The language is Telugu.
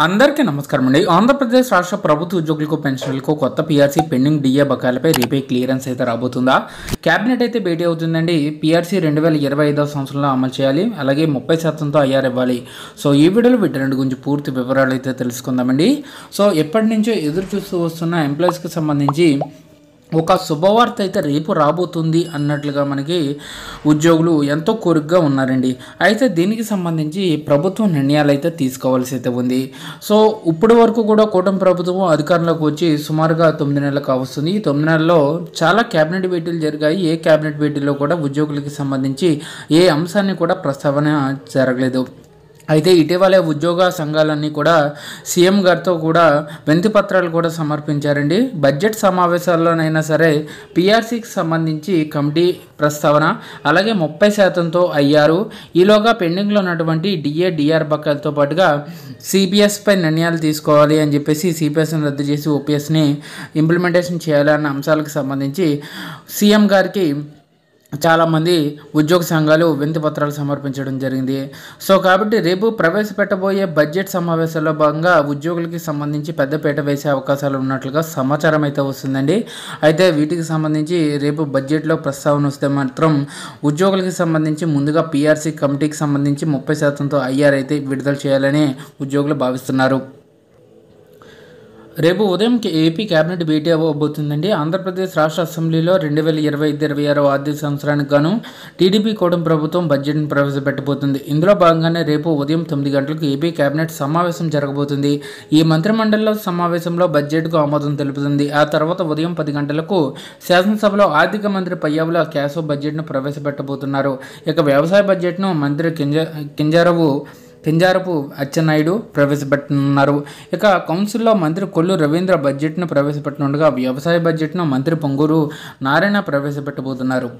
అందరికీ నమస్కారం అండి. ఆంధ్రప్రదేశ్ రాష్ట్ర ప్రభుత్వ ఉద్యోగులకు పెన్షన్లకు కొత్త పీఆర్సీ పెండింగ్ డిఏ బకాయిలపై రేపే క్లియరెన్స్ అయితే రాబోతుందా? క్యాబినెట్ అయితే భేటీ అవుతుందండి. పీఆర్సీ 2025 సంవత్సరంలో అమలు చేయాలి, అలాగే 30% ఐఆర్ ఇవ్వాలి. సో ఈ వీడియోలో వీటి రెండు గురించి పూర్తి వివరాలు అయితే తెలుసుకుందామండి. సో ఎప్పటి నుంచో ఎదురు చూస్తూ వస్తున్న ఎంప్లాయీస్కి సంబంధించి ఒక శుభవార్త అయితే రేపు రాబోతుంది అన్నట్లుగా మనకి ఉద్యోగులు ఎంతో కోరికగా ఉన్నారండి. అయితే దీనికి సంబంధించి ప్రభుత్వం నిర్ణయాలు అయితే తీసుకోవాల్సి అయితే ఉంది. సో ఇప్పటి వరకు కూడా కూటమి ప్రభుత్వం అధికారంలోకి వచ్చి సుమారుగా 9 నెలలు కావస్తుంది. ఈ 9 నెలల్లో చాలా క్యాబినెట్ భేటీలు జరిగాయి. ఏ క్యాబినెట్ భేటీలో కూడా ఉద్యోగులకి సంబంధించి ఏ అంశాన్ని కూడా ప్రస్తావన జరగలేదు. అయితే ఇటీవలే ఉద్యోగ సంఘాలన్నీ కూడా సీఎం గారితో కూడా వినతి పత్రాలు కూడా సమర్పించారండి. బడ్జెట్ సమావేశాల్లోనైనా సరే పీఆర్సీకి సంబంధించి కమిటీ ప్రస్తావన, అలాగే 30%తో అయ్యారు. ఈలోగా పెండింగ్లో ఉన్నటువంటి డిఆర్ బకాయిలతో పాటుగా సిపిఎస్పై నిర్ణయాలు తీసుకోవాలి అని చెప్పేసి సిపిఎస్ని రద్దు చేసి ఓపీఎస్ని ఇంప్లిమెంటేషన్ చేయాలన్న అంశాలకు సంబంధించి సీఎం గారికి చాలామంది ఉద్యోగ సంఘాలు వినతి పత్రాలు సమర్పించడం జరిగింది. సో కాబట్టి రేపు ప్రవేశపెట్టబోయే బడ్జెట్ సమావేశాల్లో భాగంగా ఉద్యోగులకి సంబంధించి పెద్దపీట వేసే అవకాశాలు ఉన్నట్లుగా సమాచారం అయితే వస్తుందండి. అయితే వీటికి సంబంధించి రేపు బడ్జెట్లో ప్రస్తావన వస్తే మాత్రం ఉద్యోగులకి సంబంధించి ముందుగా పీఆర్సీ కమిటీకి సంబంధించి 30%తో ఐఆర్ అయితే విడుదల చేయాలని ఉద్యోగులు భావిస్తున్నారు. రేపు ఉదయం ఏపీ కేబినెట్ భేటీ అవ్వబోతుందండి. ఆంధ్రప్రదేశ్ రాష్ట్ర అసెంబ్లీలో 2025-26 ఆర్థిక సంవత్సరానికి గాను టీడీపీ కూటమి ప్రభుత్వం బడ్జెట్ను ప్రవేశపెట్టబోతుంది. ఇందులో భాగంగానే రేపు ఉదయం 9 గంటలకు ఏపీ కేబినెట్ సమావేశం జరగబోతుంది. ఈ మంత్రిమండలిలో సమావేశంలో బడ్జెట్కు ఆమోదం తెలుపుతుంది. ఆ తర్వాత ఉదయం 10 గంటలకు శాసనసభలో ఆర్థిక మంత్రి పయ్యావుల కేశవ్ బడ్జెట్ను ప్రవేశపెట్టబోతున్నారు. ఇక వ్యవసాయ బడ్జెట్ను మంత్రి కింజారపు అచ్చెన్నాయుడు ప్రవేశపెట్టనున్నారు. ఇక కౌన్సిల్లో మంత్రి కొల్లు రవీంద్ర బడ్జెట్ను ప్రవేశపెట్టనుండగా వ్యవసాయ బడ్జెట్ను మంత్రి పొంగూరు నారాయణ ప్రవేశపెట్టబోతున్నారు.